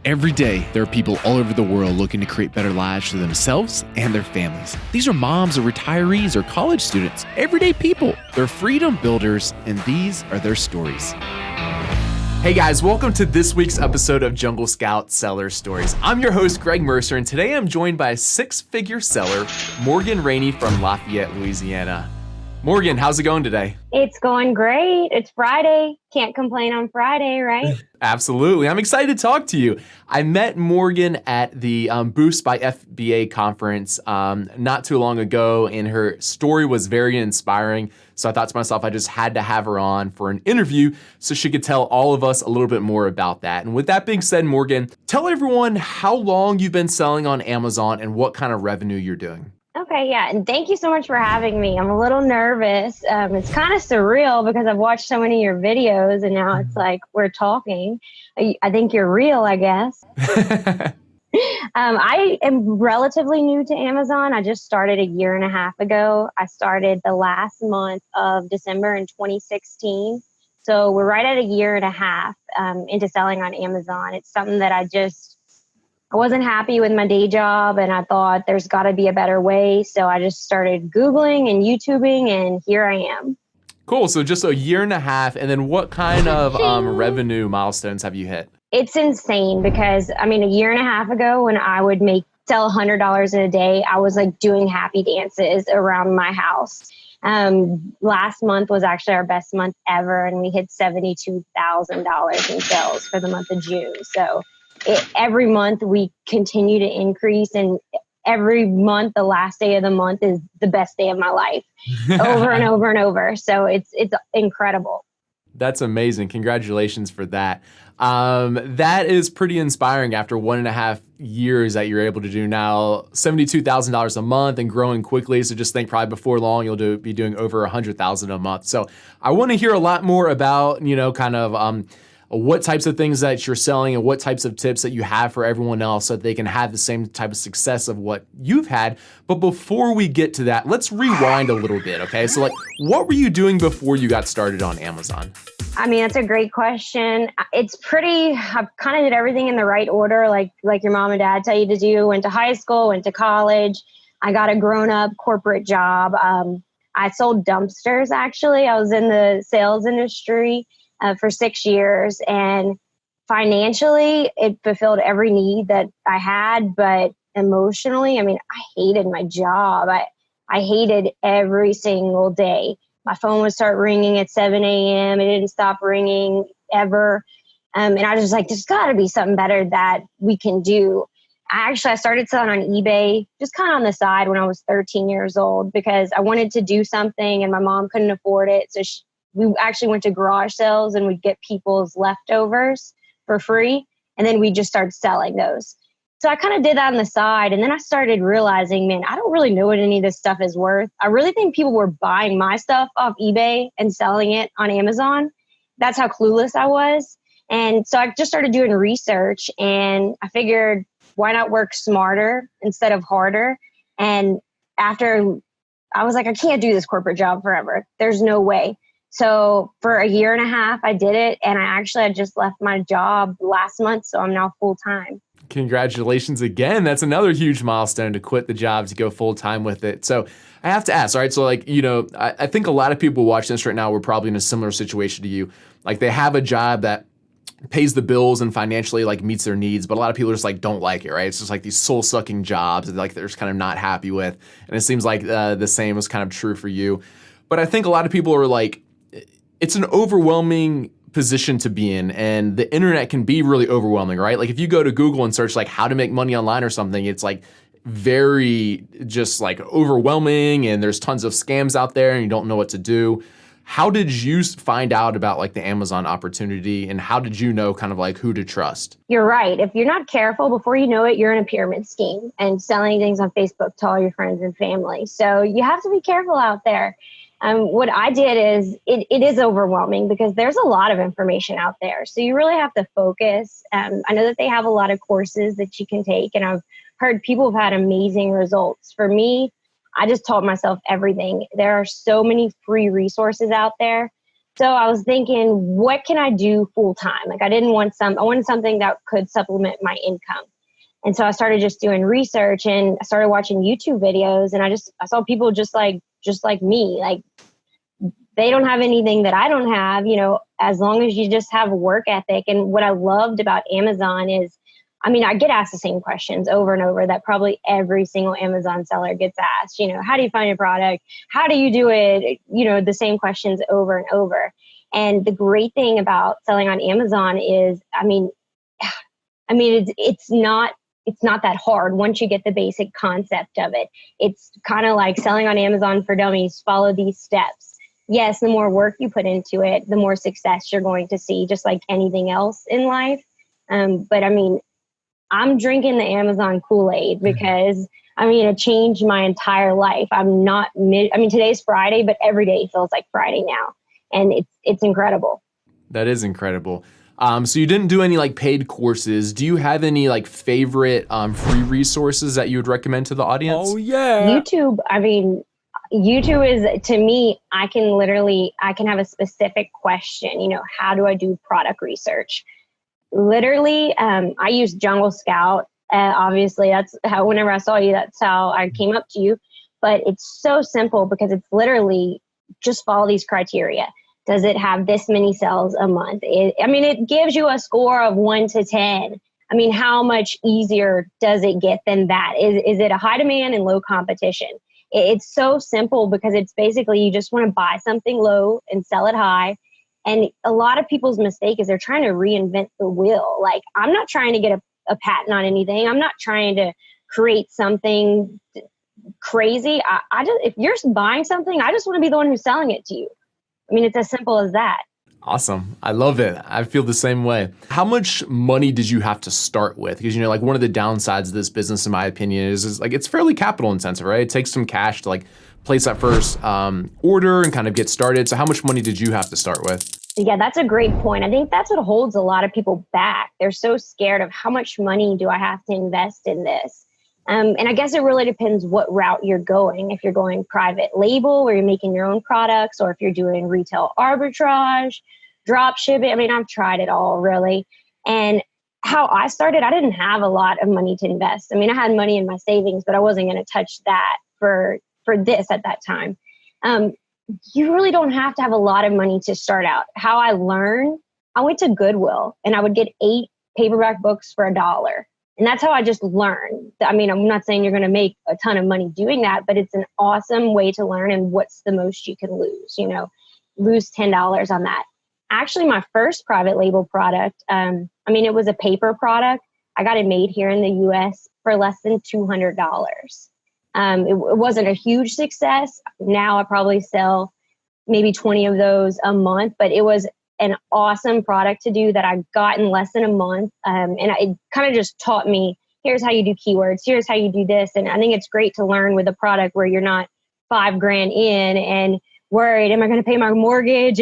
Every day, there are people all over the world looking to create better lives for themselves and their families. These are moms or retirees or college students, everyday people. They're freedom builders, and these are their stories. Hey guys, welcome to this week's episode of Jungle Scout Seller Stories. I'm your host, Greg Mercer, and today I'm joined by a six-figure seller, Morgan Rainey from Lafayette, Louisiana. Morgan, how's it going today? It's going great. It's Friday. Can't complain on Friday, right? Absolutely. I'm excited to talk to you. I met Morgan at the Boost by FBA conference not too long ago, and her story was very inspiring. So I thought to myself, I just had to have her on for an interview so she could tell all of us a little bit more about that. And with that being said, Morgan, tell everyone how long you've been selling on Amazon and what kind of revenue you're doing. Okay, yeah. And thank you so much for having me. I'm a little nervous. It's kind of surreal because I've watched so many of your videos and now it's like we're talking. I think you're real, I guess. I am relatively new to Amazon. I just started a year and a half ago. I started the last month of December in 2016. So we're right at a year and a half into selling on Amazon. It's something that I wasn't happy with my day job and I thought there's got to be a better way. So I just started Googling and YouTubing and here I am. Cool. So just a year and a half. And then what kind of revenue milestones have you hit? It's insane because a year and a half ago when I would sell $100 in a day, I was like doing happy dances around my house. Last month was actually our best month ever. And we hit $72,000 in sales for the month of June. So every month we continue to increase, and every month, the last day of the month is the best day of my life over and over and over. So it's incredible. That's amazing. Congratulations for that. That is pretty inspiring after 1.5 years that you're able to do now $72,000 a month and growing quickly. So just think probably before long, you'll be doing over $100,000 a month. So I want to hear a lot more about, what types of things that you're selling and what types of tips that you have for everyone else so that they can have the same type of success of what you've had. But before we get to that, let's rewind a little bit, okay? So what were you doing before you got started on Amazon? That's a great question. I've kind of did everything in the right order, like your mom and dad tell you to do. Went to high school, went to college. I got a grown-up corporate job. I sold dumpsters, actually. I was in the sales industry for 6 years, and financially it fulfilled every need that I had, but emotionally, I hated my job. I hated every single day. My phone would start ringing at 7 a.m. It didn't stop ringing ever. And I was just like, there's got to be something better that we can do. I started selling on eBay just kind of on the side when I was 13 years old because I wanted to do something and my mom couldn't afford it. So we actually went to garage sales and we'd get people's leftovers for free. And then we just started selling those. So I kind of did that on the side. And then I started realizing, man, I don't really know what any of this stuff is worth. I really think people were buying my stuff off eBay and selling it on Amazon. That's how clueless I was. And so I just started doing research and I figured, why not work smarter instead of harder? And after I was like, I can't do this corporate job forever. There's no way. So for a year and a half, I did it. And I just left my job last month. So I'm now full time. Congratulations again. That's another huge milestone to quit the job to go full time with it. So I have to ask, all right, so I think a lot of people watching this right now were probably in a similar situation to you. Like they have a job that pays the bills and financially meets their needs, but a lot of people just don't like it, right? It's just these soul sucking jobs that they're just kind of not happy with. And it seems like the same was kind of true for you. But I think a lot of people are it's an overwhelming position to be in, and the internet can be really overwhelming, right? If you go to Google and search how to make money online or something, it's very just overwhelming, and there's tons of scams out there and you don't know what to do. How did you find out about the Amazon opportunity, and how did you know who to trust? You're right. If you're not careful, before you know it, you're in a pyramid scheme and selling things on Facebook to all your friends and family. So you have to be careful out there. What I did is it is overwhelming because there's a lot of information out there. So you really have to focus. I know that they have a lot of courses that you can take, and I've heard people have had amazing results. For me, I just taught myself everything. There are so many free resources out there. So I was thinking, what can I do full time? Like I wanted something that could supplement my income. And so I started just doing research and I started watching YouTube videos, and I saw people just like me. Like, they don't have anything that I don't have, as long as you just have a work ethic. And what I loved about Amazon is, I get asked the same questions over and over that probably every single Amazon seller gets asked. How do you find your product? How do you do it? The same questions over and over. And the great thing about selling on Amazon is, it's not that hard once you get the basic concept of it. It's kind of like selling on Amazon for Dummies. Follow these steps. Yes, the more work you put into it, the more success you're going to see, just like anything else in life. But I'm drinking the Amazon Kool-Aid because it changed my entire life. Today's Friday, but every day feels like Friday now. And it's incredible. That is incredible. So you didn't do any like paid courses. Do you have any like favorite free resources that you would recommend to the audience? Oh yeah. YouTube is, to me, I can have a specific question, how do I do product research? Literally, I use Jungle Scout. Obviously, that's how, whenever I saw you, that's how I came up to you. But it's so simple because it's literally just follow these criteria. Does it have this many sales a month? It gives you a score of 1 to 10. How much easier does it get than that? Is it a high demand and low competition? It's so simple because it's basically you just want to buy something low and sell it high. And a lot of people's mistake is they're trying to reinvent the wheel. Like, I'm not trying to get a patent on anything. I'm not trying to create something crazy. If you're buying something, I just want to be the one who's selling it to you. It's as simple as that. Awesome. I love it. I feel the same way. How much money did you have to start with? Because, like one of the downsides of this business, in my opinion, is like it's fairly capital intensive, right? It takes some cash to like place that first order and kind of get started. So how much money did you have to start with? Yeah, that's a great point. I think that's what holds a lot of people back. They're so scared of how much money do I have to invest in this? And I guess it really depends what route you're going. If you're going private label where you're making your own products, or if you're doing retail arbitrage, drop shipping. I've tried it all really. And how I started, I didn't have a lot of money to invest. I had money in my savings, but I wasn't going to touch that for this at that time. You really don't have to have a lot of money to start out. How I learned, I went to Goodwill and I would get 8 paperback books for $1. And that's how I just learned. I'm not saying you're going to make a ton of money doing that, but it's an awesome way to learn. And what's the most you can lose? Lose $10 on that. Actually, my first private label product, it was a paper product. I got it made here in the US for less than $200. It wasn't a huge success. Now I probably sell maybe 20 of those a month, but it was an awesome product to do that I got in less than a month. And it kind of just taught me, here's how you do keywords, here's how you do this. And I think it's great to learn with a product where you're not $5,000 in and worried, am I going to pay my mortgage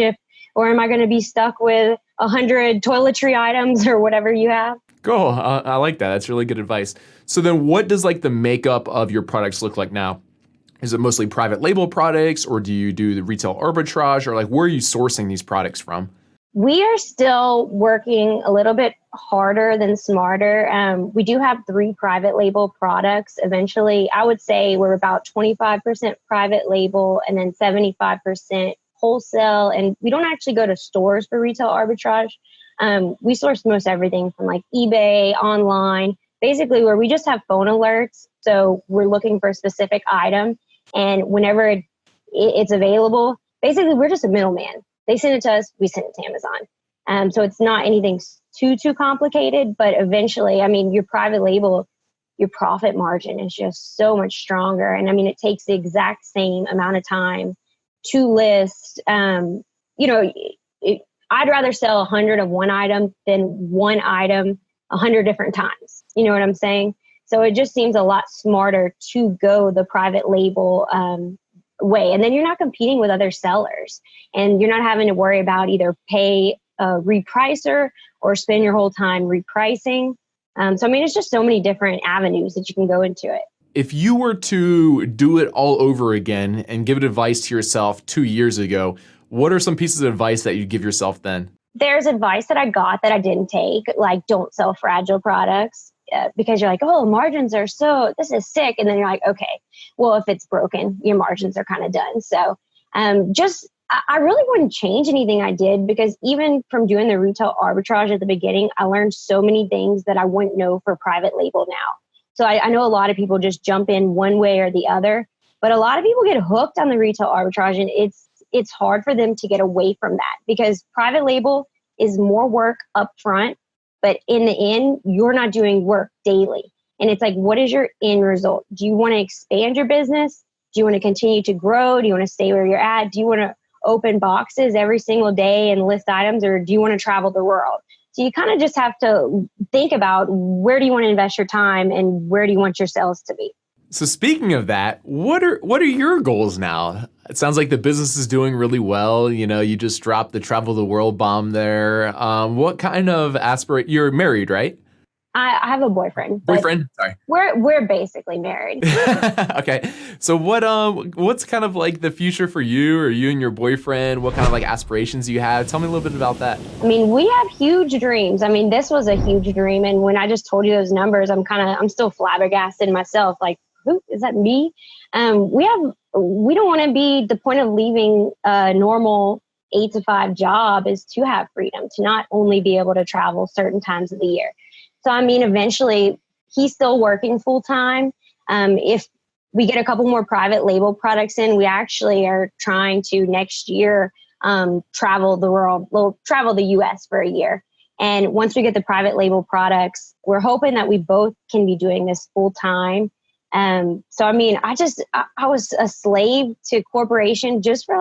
or am I going to be stuck with 100 toiletry items or whatever you have? Cool. I like that. That's really good advice. So then what does like the makeup of your products look like now? Is it mostly private label products, or do you do the retail arbitrage, or like where are you sourcing these products from? We are still working a little bit harder than smarter. We do have 3 private label products. Eventually, I would say we're about 25% private label and then 75% wholesale. And we don't actually go to stores for retail arbitrage. We source most everything from like eBay, online, basically where we just have phone alerts. So we're looking for a specific item. And whenever it's available, basically we're just a middleman. They send it to us, we send it to Amazon. So it's not anything too complicated, but eventually, your private label, your profit margin is just so much stronger. And it takes the exact same amount of time to list. I'd rather sell 100 of one item than one item 100 different times. You know what I'm saying? So it just seems a lot smarter to go the private label way. And then you're not competing with other sellers and you're not having to worry about either pay a repricer or spend your whole time repricing. It's just so many different avenues that you can go into it. If you were to do it all over again and give advice to yourself 2 years ago, What are some pieces of advice that you'd give yourself then? There's advice that I got that I didn't take, like don't sell fragile products because you're like, oh, margins are this is sick. And then you're like, okay, well, if it's broken, your margins are kind of done. So I really wouldn't change anything I did, because even from doing the retail arbitrage at the beginning, I learned so many things that I wouldn't know for private label now. So I know a lot of people just jump in one way or the other, but a lot of people get hooked on the retail arbitrage, and it's hard for them to get away from that, because private label is more work up front, but in the end, you're not doing work daily. And it's like, what is your end result? Do you want to expand your business? Do you want to continue to grow? Do you want to stay where you're at? Do you want to open boxes every single day and list items, or do you want to travel the world? So you kind of just have to think about, where do you want to invest your time and where do you want your sales to be? So speaking of that, what are your goals now? It sounds like the business is doing really well. You know, you just dropped the travel the world bomb there. What kind of you're married, right? I have a boyfriend. Sorry. We're basically married. Okay. So what's kind of like the future for you, or you and your boyfriend? What kind of like aspirations do you have? Tell me a little bit about that. I mean, we have huge dreams. I mean, this was a huge dream. And when I just told you those numbers, I'm still flabbergasted myself. Like, who is that, me? We don't want to be, the point of leaving a normal 8 to 5 job is to have freedom, to not only be able to travel certain times of the year. So, I mean, eventually he's still working full time. If we get a couple more private label products in, we actually are trying to next year travel the world, travel the US for a year. And once we get the private label products, we're hoping that we both can be doing this full time. So, I mean, I was a slave to corporation just for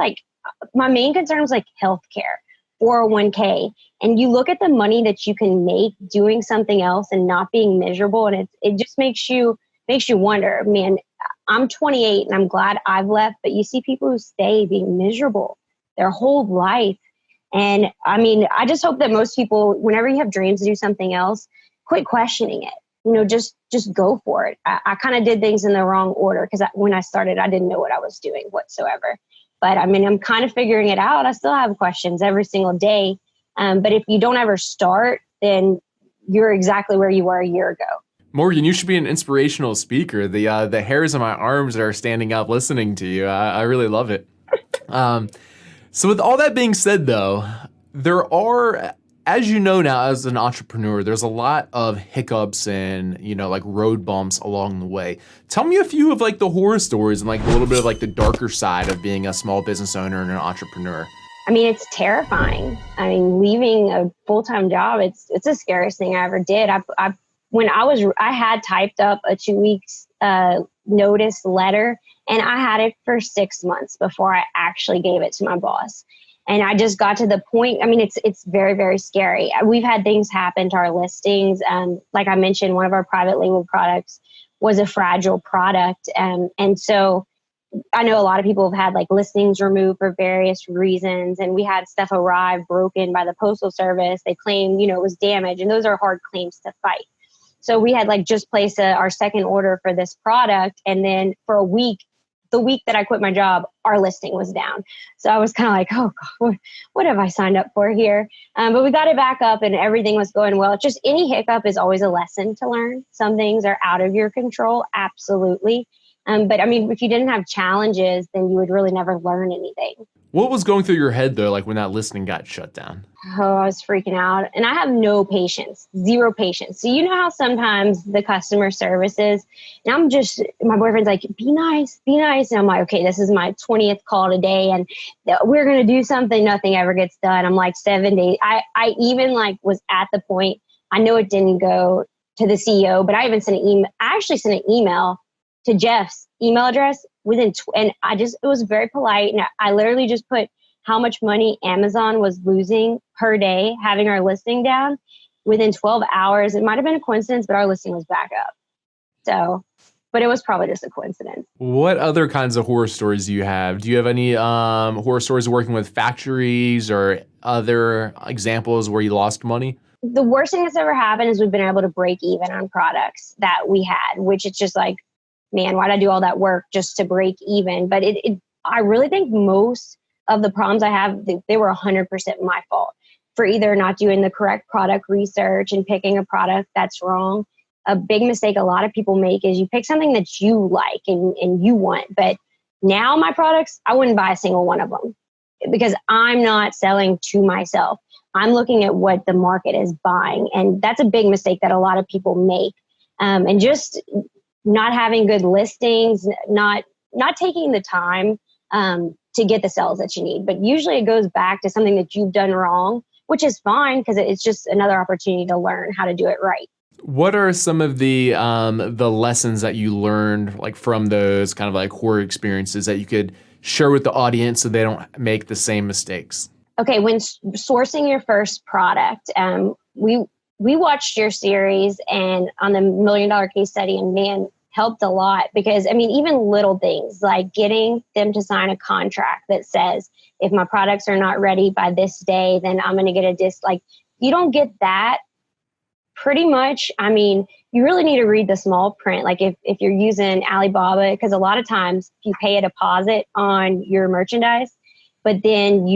my main concern was like healthcare, 401k. And you look at the money that you can make doing something else and not being miserable. And it just makes you wonder, man, I'm 28 and I'm glad I've left, but you see people who stay being miserable their whole life. And I mean, I just hope that most people, whenever you have dreams to do something else, quit questioning it. You know, just go for it. I kind of did things in the wrong order, because when I started, I didn't know what I was doing whatsoever. But I mean, I'm kind of figuring it out. I still have questions every single day. But if you don't ever start, then you're exactly where you were a year ago. Morgan, you should be an inspirational speaker. The hairs on my arms are standing up listening to you. I really love it. So with all that being said, though, there are, as you know now as an entrepreneur, there's a lot of hiccups and, you know, like road bumps along the way. Tell me a few of like the horror stories and like a little bit of like the darker side of being a small business owner and an entrepreneur. I mean, it's terrifying. I mean, leaving a full-time job, it's the scariest thing I ever did. I had typed up a 2 weeks notice letter, and I had it for 6 months before I actually gave it to my boss. And I just got to the point. I mean, it's very, very scary. We've had things happen to our listings. Like I mentioned, one of our private label products was a fragile product. And so I know a lot of people have had like listings removed for various reasons. And we had stuff arrive broken by the postal service. They claimed, it was damaged. And those are hard claims to fight. So we had like just placed our second order for this product. And then for a week, the week that I quit my job, our listing was down. So I was kind of like, oh God, what have I signed up for here? But we got it back up and everything was going well. It's just any hiccup is always a lesson to learn. Some things are out of your control. Absolutely. But I mean, if you didn't have challenges, then you would really never learn anything. What was going through your head though, like when that listing got shut down? Oh, I was freaking out. And I have no patience, zero patience. So you know how sometimes the customer service is, and my boyfriend's like, be nice, be nice. And I'm like, okay, this is my 20th call today and we're going to do something. Nothing ever gets done. I'm like 7 days. I even was at the point, I know it didn't go to the CEO, but I even sent an email. I actually sent an email to Jeff's email address and it was very polite. And I literally just put how much money Amazon was losing per day, having our listing down within 12 hours. It might've been a coincidence, but our listing was back up. So, but it was probably just a coincidence. What other kinds of horror stories do you have? Do you have any horror stories working with factories or other examples where you lost money? The worst thing that's ever happened is we've been able to break even on products that we had, which it's just like, man, why'd I do all that work just to break even? But I really think most of the problems I have, they were 100% my fault for either not doing the correct product research and picking a product that's wrong. A big mistake a lot of people make is you pick something that you like and you want. But now my products, I wouldn't buy a single one of them because I'm not selling to myself. I'm looking at what the market is buying. And that's a big mistake that a lot of people make. And just not having good listings, not taking the time to get the sales that you need. But usually it goes back to something that you've done wrong, which is fine because it's just another opportunity to learn how to do it right. What are some of the lessons that you learned like from those kind of like horror experiences that you could share with the audience so they don't make the same mistakes? Okay, when sourcing your first product, we watched your series and on the $1 Million Case Study, and man, helped a lot because I mean, even little things like getting them to sign a contract that says, if my products are not ready by this day, then I'm going to get a disc. Like, you don't get that pretty much. I mean, you really need to read the small print. Like if you're using Alibaba, because a lot of times you pay a deposit on your merchandise, but then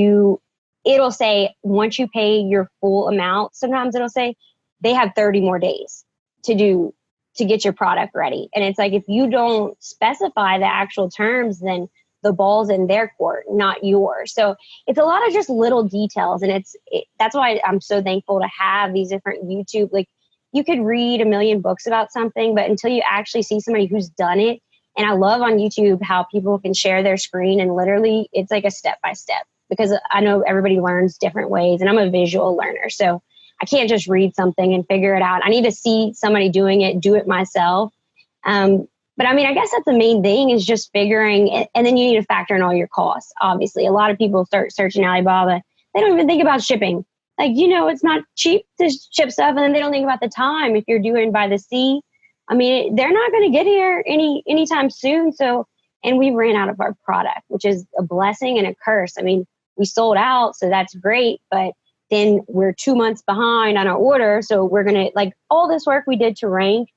it'll say, once you pay your full amount, sometimes it'll say they have 30 more days to get your product ready. And it's like, if you don't specify the actual terms, then the ball's in their court, not yours. So it's a lot of just little details. And that's why I'm so thankful to have these different YouTube, like you could read a million books about something, but until you actually see somebody who's done it. And I love on YouTube how people can share their screen and literally it's like a step-by-step, because I know everybody learns different ways and I'm a visual learner. So I can't just read something and figure it out. I need to see somebody doing it, do it myself. But I mean, I guess that's the main thing is just figuring it. And then you need to factor in all your costs. Obviously, a lot of people start searching Alibaba. They don't even think about shipping. Like, it's not cheap to ship stuff. And then they don't think about the time. If you're doing by the sea, I mean, they're not going to get here anytime soon. So, and we ran out of our product, which is a blessing and a curse. I mean, we sold out, so that's great. But then we're 2 months behind on our order. So we're going to, like, all this work we did to rank,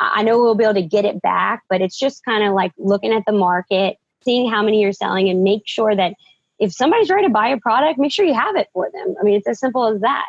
I know we'll be able to get it back, but it's just kind of like looking at the market, seeing how many you're selling, and make sure that if somebody's ready to buy a product, make sure you have it for them. I mean, it's as simple as that.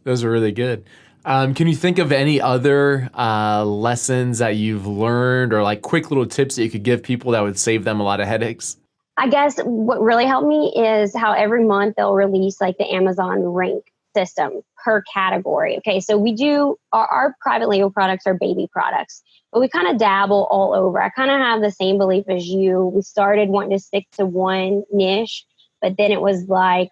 Those are really good. Can you think of any other lessons that you've learned or like quick little tips that you could give people that would save them a lot of headaches? I guess what really helped me is how every month they'll release like the Amazon rank system per category. Okay, so we do our private label products are baby products, but we kind of dabble all over. I kind of have the same belief as you. We started wanting to stick to one niche, but then it was like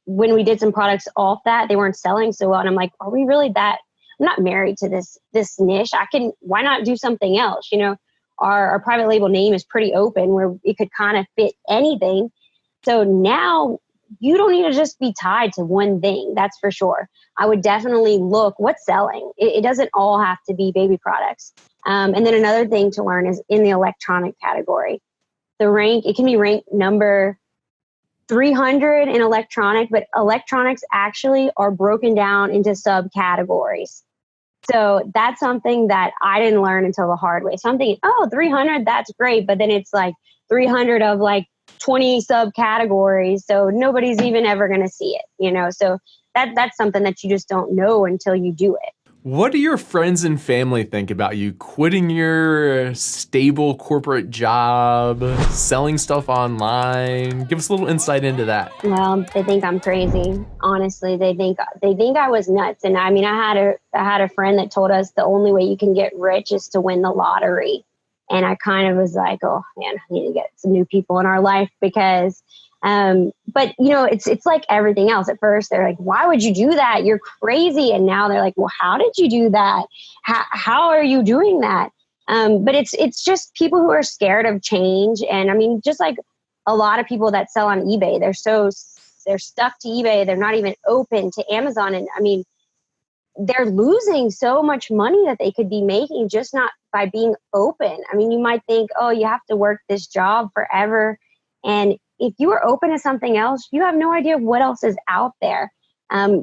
when we did some products off that, they weren't selling so well. And I'm like, are we really that? I'm not married to this niche. Why not do something else? Our private label name is pretty open where it could kind of fit anything. So now you don't need to just be tied to one thing. That's for sure. I would definitely look what's selling. It doesn't all have to be baby products. And then another thing to learn is in the electronic category, it can be ranked number 300 in electronic, but electronics actually are broken down into subcategories. So that's something that I didn't learn until the hard way. So I'm thinking, 300, that's great. But then it's like 300 of like 20 subcategories. So nobody's even ever going to see it, So that's something that you just don't know until you do it. What do your friends and family think about you quitting your stable corporate job, selling stuff online? Give us a little insight into that. Well, they think I'm crazy. Honestly, they think I was nuts. And I mean, I had a friend that told us the only way you can get rich is to win the lottery. And I kind of was like, oh man, I need to get some new people in our life because but it's like everything else. At first they're like, why would you do that? You're crazy. And now they're like, well, how did you do that? How are you doing that? But it's just people who are scared of change. And I mean, just like a lot of people that sell on eBay, they're stuck to eBay. They're not even open to Amazon. And I mean, they're losing so much money that they could be making just not by being open. I mean, you might think, oh, you have to work this job forever. And if you are open to something else, you have no idea what else is out there. I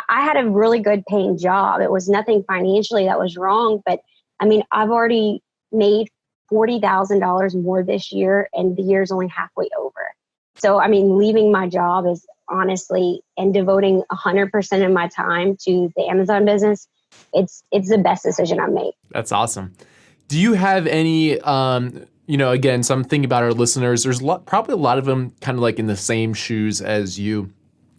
had a really good paying job. It was nothing financially that was wrong. But I mean, I've already made $40,000 more this year and the year's only halfway over. So, I mean, leaving my job is honestly and devoting 100% of my time to the Amazon business. It's the best decision I've made. That's awesome. Do you have any, again, so I'm thinking about our listeners, there's probably a lot of them kind of like in the same shoes as you.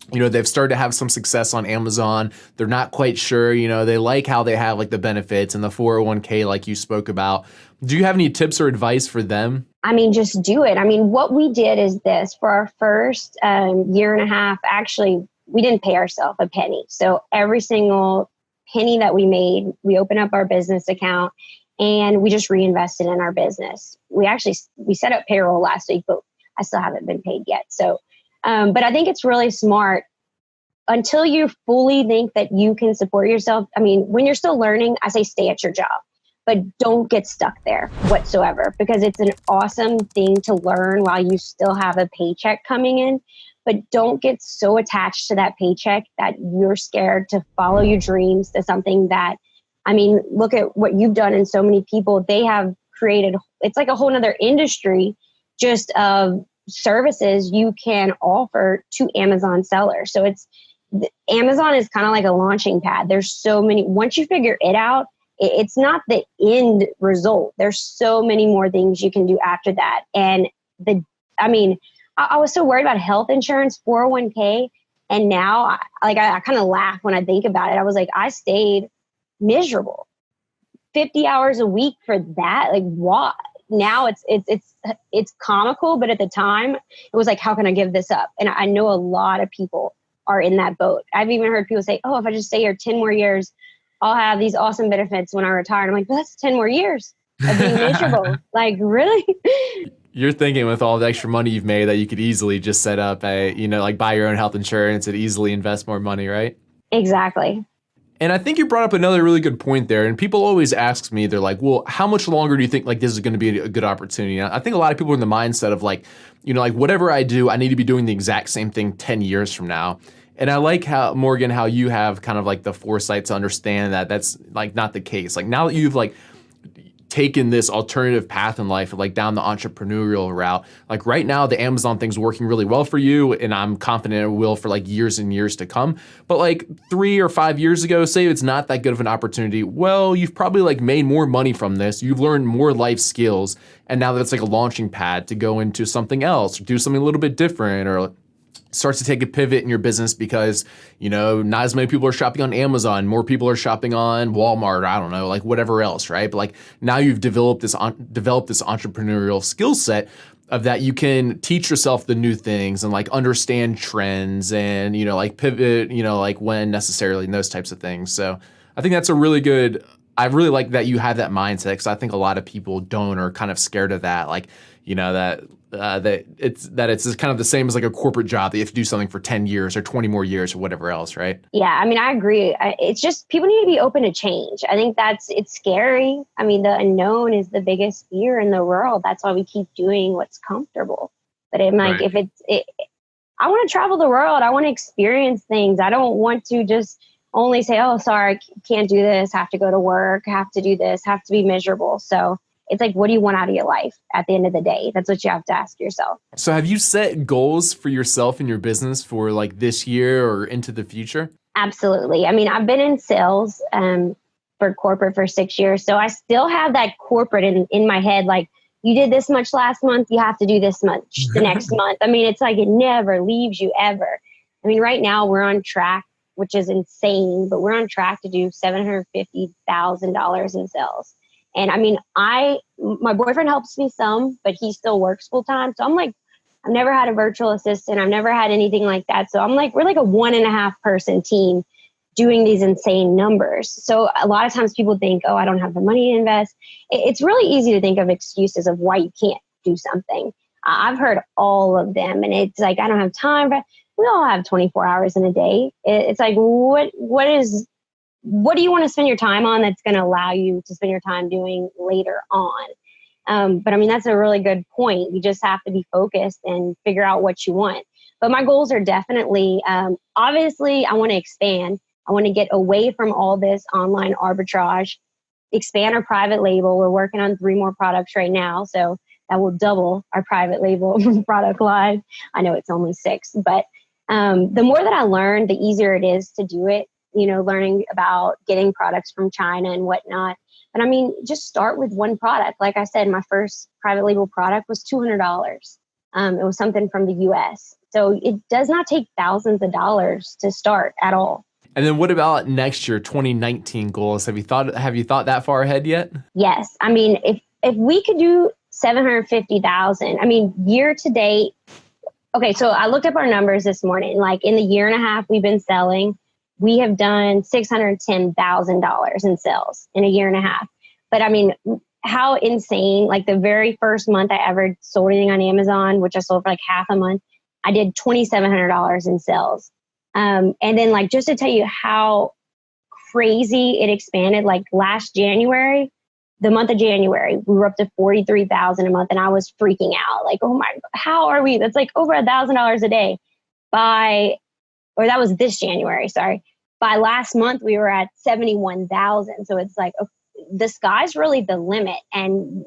They've started to have some success on Amazon. They're not quite sure, they like how they have like the benefits and the 401k like you spoke about. Do you have any tips or advice for them? I mean, just do it. I mean, what we did is this for our first year and a half, actually, we didn't pay ourselves a penny. So every single penny that we made, we opened up our business account and we just reinvested in our business. We set up payroll last week, but I still haven't been paid yet. So, but I think it's really smart until you fully think that you can support yourself. I mean, when you're still learning, I say stay at your job, but don't get stuck there whatsoever, because it's an awesome thing to learn while you still have a paycheck coming in. But don't get so attached to that paycheck that you're scared to follow your dreams to something that, I mean, look at what you've done and so many people, they have created, it's like a whole nother industry just of services you can offer to Amazon sellers. So Amazon is kind of like a launching pad. There's so many, once you figure it out, it's not the end result. There's so many more things you can do after that. And I was so worried about health insurance, 401k. And now I kind of laugh when I think about it. I was like, I stayed miserable 50 hours a week for that. Like, what? Now it's comical, but at the time it was like, how can I give this up? And I know a lot of people are in that boat. I've even heard people say, oh, if I just stay here 10 more years, I'll have these awesome benefits when I retire. And I'm like, well, that's 10 more years of being miserable. Like, really? You're thinking with all the extra money you've made that you could easily just set up like buy your own health insurance and easily invest more money, right? Exactly. And I think you brought up another really good point there. And people always ask me, they're like, well, how much longer do you think like this is going to be a good opportunity? And I think a lot of people are in the mindset of like, like whatever I do, I need to be doing the exact same thing 10 years from now. And I like how, Morgan, how you have kind of like the foresight to understand that that's like not the case. Like now that you've like taken this alternative path in life, like down the entrepreneurial route, like right now the Amazon thing's working really well for you, and I'm confident it will for like years and years to come. But like 3 or 5 years ago, say it's not that good of an opportunity, well, you've probably like made more money from this, you've learned more life skills, and now that's like a launching pad to go into something else or do something a little bit different, or starts to take a pivot in your business because, not as many people are shopping on Amazon, more people are shopping on Walmart, I don't know, like whatever else, right? But like now you've developed this entrepreneurial skill set of that you can teach yourself the new things and like understand trends and, like pivot, like when necessarily and those types of things. So I think that's I really like that you have that mindset, because I think a lot of people don't, or kind of scared of that. Like, that it's just kind of the same as like a corporate job that you have to do something for 10 years or 20 more years or whatever else, right? Yeah, I mean, I agree. It's just people need to be open to change. I think it's scary. I mean, the unknown is the biggest fear in the world. That's why we keep doing what's comfortable. But I'm like, Right. I want to travel the world. I want to experience things. I don't want to just only say, oh, sorry, can't do this, have to go to work, have to do this, have to be miserable. So it's like, what do you want out of your life at the end of the day? That's what you have to ask yourself. So have you set goals for yourself and your business for like this year or into the future? Absolutely. I mean, I've been in sales for corporate for 6 years. So I still have that corporate in my head. Like, you did this much last month, you have to do this much the next month. I mean, it's like it never leaves you ever. I mean, right now we're on track, which is insane, but we're on track to do $750,000 in sales. And I mean, my boyfriend helps me some, but he still works full time. So I'm like, I've never had a virtual assistant. I've never had anything like that. So I'm like, we're like a 1.5 person team doing these insane numbers. So a lot of times people think, oh, I don't have the money to invest. It's really easy to think of excuses of why you can't do something. I've heard all of them, and it's like, I don't have time. But we all have 24 hours in a day. It's like, what do you want to spend your time on that's going to allow you to spend your time doing later on? But I mean, that's a really good point. You just have to be focused and figure out what you want. But my goals are definitely, obviously, I want to expand. I want to get away from all this online arbitrage, expand our private label. We're working on 3 more products right now. So that will double our private label product line. I know it's only 6, but the more that I learn, the easier it is to do it, learning about getting products from China and whatnot. But I mean, just start with one product. Like I said, my first private label product was $200. It was something from the US. So it does not take thousands of dollars to start at all. And then what about next year, 2019 goals? Have you thought that far ahead yet? Yes. I mean, if we could do 750,000, I mean, year to date. Okay. So I looked up our numbers this morning, like in the year and a half we've been selling, we have done $610,000 in sales in a year and a half. But I mean, how insane, like the very first month I ever sold anything on Amazon, which I sold for like half a month, I did $2,700 in sales. And then like, just to tell you how crazy it expanded, like last January, the month of January, we were up to 43,000 a month, and I was freaking out. Like, oh my, how are we? That's like over $1,000 a day or that was this January, sorry. By last month, we were at 71,000. So it's like, the sky's really the limit. And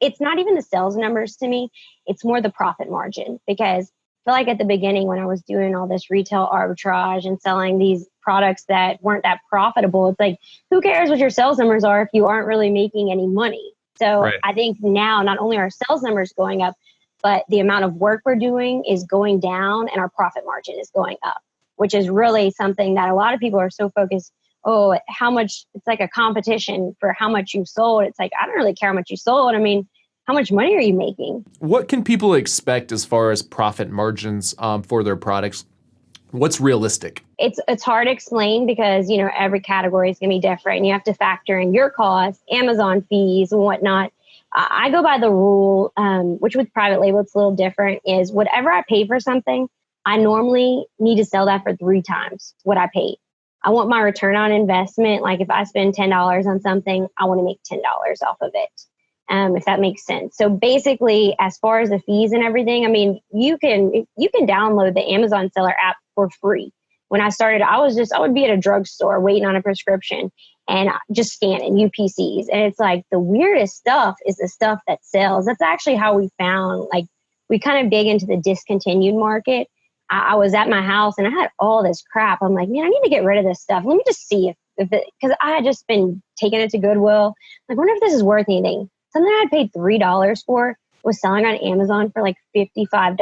it's not even the sales numbers to me. It's more the profit margin, because I feel like at the beginning when I was doing all this retail arbitrage and selling these products that weren't that profitable, it's like, who cares what your sales numbers are if you aren't really making any money? So right. I think now not only are sales numbers going up, but the amount of work we're doing is going down and our profit margin is going up, which is really something that a lot of people are so focused, how much, it's like a competition for how much you sold. It's like, I don't really care how much you sold. I mean, how much money are you making? What can people expect as far as profit margins for their products? What's realistic? It's hard to explain because, every category is going to be different. And you have to factor in your costs, Amazon fees and whatnot. I go by the rule, which with private label, it's a little different, is whatever I pay for something, I normally need to sell that for 3 times what I paid. I want my return on investment. Like if I spend $10 on something, I want to make $10 off of it. If that makes sense. So basically, as far as the fees and everything, I mean, you can download the Amazon seller app for free. When I started, I would be at a drugstore waiting on a prescription and just scanning UPCs. And it's like the weirdest stuff is the stuff that sells. That's actually how we found, like, we kind of dig into the discontinued market. I was at my house and I had all this crap. I'm like, man, I need to get rid of this stuff. Let me just see if it, because I had just been taking it to Goodwill. Like, wonder if this is worth anything. Something I paid $3 for was selling on Amazon for like $55.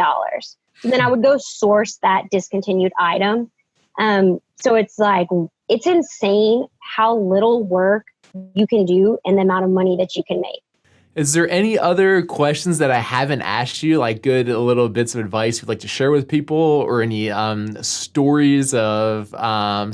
So then I would go source that discontinued item. So it's like, it's insane how little work you can do and the amount of money that you can make. Is there any other questions that I haven't asked you, like good little bits of advice you'd like to share with people, or any stories of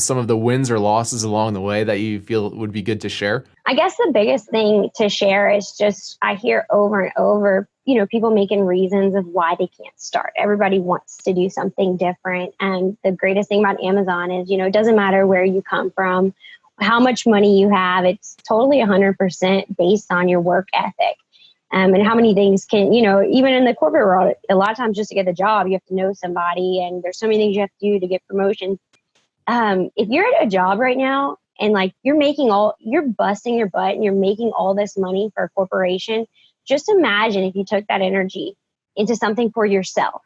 some of the wins or losses along the way that you feel would be good to share? I guess the biggest thing to share is just, I hear over and over, people making reasons of why they can't start. Everybody wants to do something different. And the greatest thing about Amazon is, it doesn't matter where you come from, how much money you have. It's totally 100% based on your work ethic. And how many things can, even in the corporate world, a lot of times just to get the job, you have to know somebody, and there's so many things you have to do to get promotions. If you're at a job right now and like you're busting your butt and you're making all this money for a corporation, just imagine if you took that energy into something for yourself.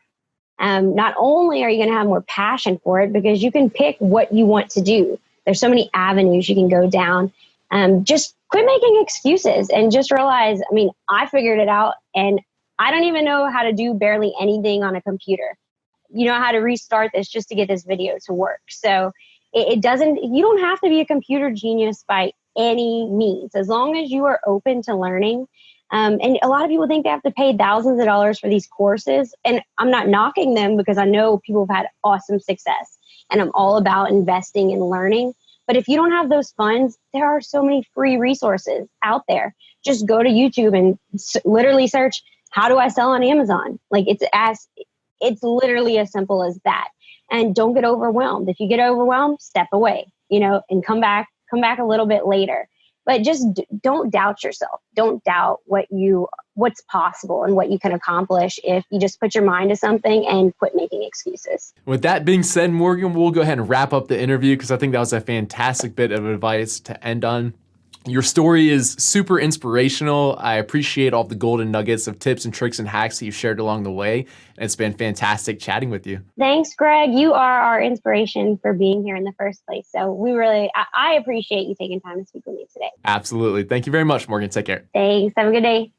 Not only are you going to have more passion for it, because you can pick what you want to do. There's so many avenues you can go down. Just quit making excuses and just realize, I mean, I figured it out and I don't even know how to do barely anything on a computer. How to restart this just to get this video to work. So you don't have to be a computer genius by any means, as long as you are open to learning. And a lot of people think they have to pay thousands of dollars for these courses. And I'm not knocking them, because I know people have had awesome success, and I'm all about investing in learning. But if you don't have those funds, there are so many free resources out there. Just go to YouTube and literally search, how do I sell on Amazon? Like it's literally as simple as that. And don't get overwhelmed. If you get overwhelmed, step away, and come back a little bit later. But just don't doubt yourself. Don't doubt what's possible and what you can accomplish if you just put your mind to something and quit making excuses. With that being said, Morgan, we'll go ahead and wrap up the interview, because I think that was a fantastic bit of advice to end on. Your story is super inspirational. I appreciate all the golden nuggets of tips and tricks and hacks that you've shared along the way. And it's been fantastic chatting with you. Thanks, Greg. You are our inspiration for being here in the first place. So I appreciate you taking time to speak with me today. Absolutely. Thank you very much, Morgan. Take care. Thanks. Have a good day.